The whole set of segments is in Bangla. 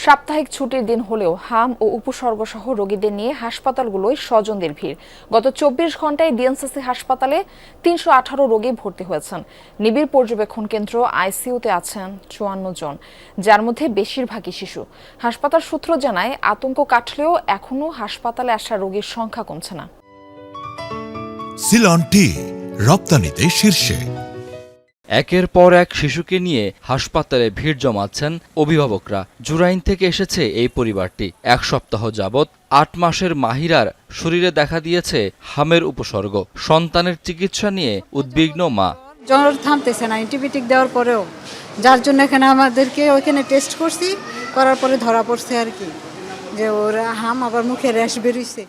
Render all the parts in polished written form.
সাপ্তাহিক ছুটির দিন হলেও হাম ও উপসর্গসহ রোগীদের নিয়ে হাসপাতালগুলোয় স্বজনদের ভিড়। গত ২৪ ঘন্টায় ডিএনসিসি হাসপাতালে ৩১৮ রোগী ভর্তি হয়েছেন। নিবিড় পর্যবেক্ষণ কেন্দ্র আইসিইউতে আছেন ৫৪ জন, যার মধ্যে বেশিরভাগই শিশু। হাসপাতাল সূত্র জানায়, আতঙ্ক কাটলেও এখনও হাসপাতালে আসা রোগীর সংখ্যা কমছে না। সিলন টি রপ্তানিতে শীর্ষে। একের পর এক শিশুকে নিয়ে হাসপাতালে ভিড় জমাচ্ছেন অভিভাবকরা। জুরাইন থেকে এসেছে এই পরিবারটি। ১ সপ্তাহ যাবৎ ৮ মাসের মাহিরার শরীরে দেখা দিয়েছে হামের উপসর্গ। সন্তানের চিকিৎসা নিয়ে উদ্বিগ্ন মা। জ্বর থামতেছে না, অ্যান্টিবায়োটিক দেওয়ার পরেও, যার জন্য এখানে আমাদেরকে ওইখানে টেস্ট করছি, করার পরে ধরা পড়ছে আর কি, যে ওর হাম আবার মুখে র্যাশ বেরিয়েছে।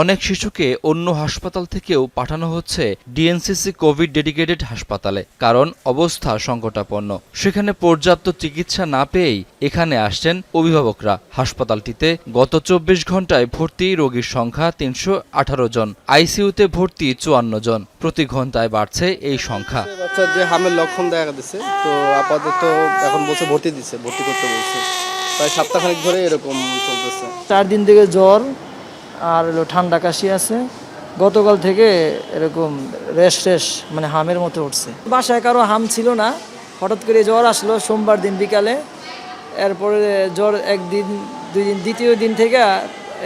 অনেক শিশুকে অন্য হাসপাতাল থেকেও পাঠানো হচ্ছে ডিএনসিসি কোভিড ডেডিকেটেড হাসপাতালে, কারণ অবস্থা সংকটাপন্ন। সেখানে পর্যাপ্ত চিকিৎসা না পেয়েই এখানে আসছেন অভিভাবকরা। হাসপাতালটিতে গত ২৪ ঘন্টায় ভর্তি রোগীর সংখ্যা ৩১৮ জন, আইসিইউতে ভর্তি ৫৪ জন। প্রতি ঘন্টায় বাড়ছে এই সংখ্যা। বাচ্চার যে হামের লক্ষণ দেখা দিচ্ছে, তো আপাতত এখন বলছে ভর্তি করতে বলছে। প্রায় সপ্তাহখানেক ধরে এরকম চলতেছে। ৪ দিন থেকে জ্বর আর ঠান্ডা কাশি আছে। গতকাল থেকে এরকম রেশ মানে হামের মতো উঠছে। বাসায় কারো হাম ছিল না, হঠাৎ করে জ্বর আসলো সোমবার দিন বিকালে। এরপরে জ্বর ১ দিন ২ দিন, দ্বিতীয় দিন থেকে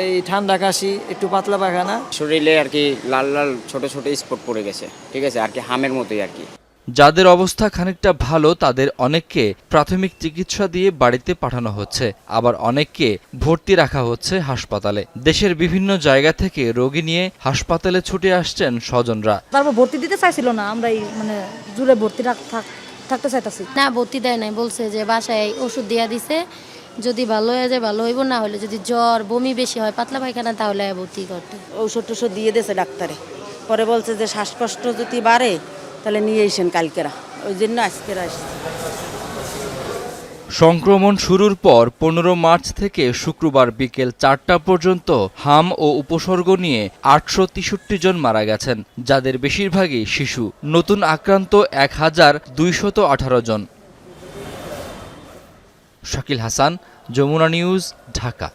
এই ঠান্ডা কাশি, একটু পাতলা পায়খানা। শরীরে আর কি লাল লাল ছোট ছোট স্পট পড়ে গেছে, ঠিক আছে, আর কি হামের মতোই আর কি। যাদের অবস্থা খানিকটা ভালো তাদের অনেককে প্রাথমিক চিকিৎসা দিয়ে বাড়িতে পাঠানো হচ্ছে, আবার অনেককে ভর্তি রাখা হচ্ছে হাসপাতালে। দেশের বিভিন্ন জায়গা থেকে রোগী নিয়ে হাসপাতালে ছুটে আসছেন স্বজনরা। তারপর ভর্তি দিতে চাইছিল না, আমরা মানে জুড়ে ভর্তি থাকতে চাইতেছি না। ভর্তি দেয় নাই, বলছে যে বাসায় ওষুধ দিয়া দিছে, যদি ভালো হয়ে যায় ভালো হইব, না হলে যদি জ্বর বমি বেশি হয় পাতলা পায়খানা তাহলে ভর্তি করতে। ঔষধ টষধ দিয়ে দিয়েছে ডাক্তারে, পরে বলছে যে শ্বাসকষ্ট যদি বাড়ে তাহলে নিয়ে এসেন কালকেরা, ওই জন্য আজকেরা আসছে। সংক্রমণ শুরুর পর ১৫ মার্চ থেকে শুক্রবার বিকেল ৪টা পর্যন্ত হাম ও উপসর্গ নিয়ে ৮৬৩ জন মারা গেছেন, যাদের বেশিরভাগই শিশু। নতুন আক্রান্ত ১,২১৮ জন। শাকিল হাসান, যমুনা নিউজ, ঢাকা।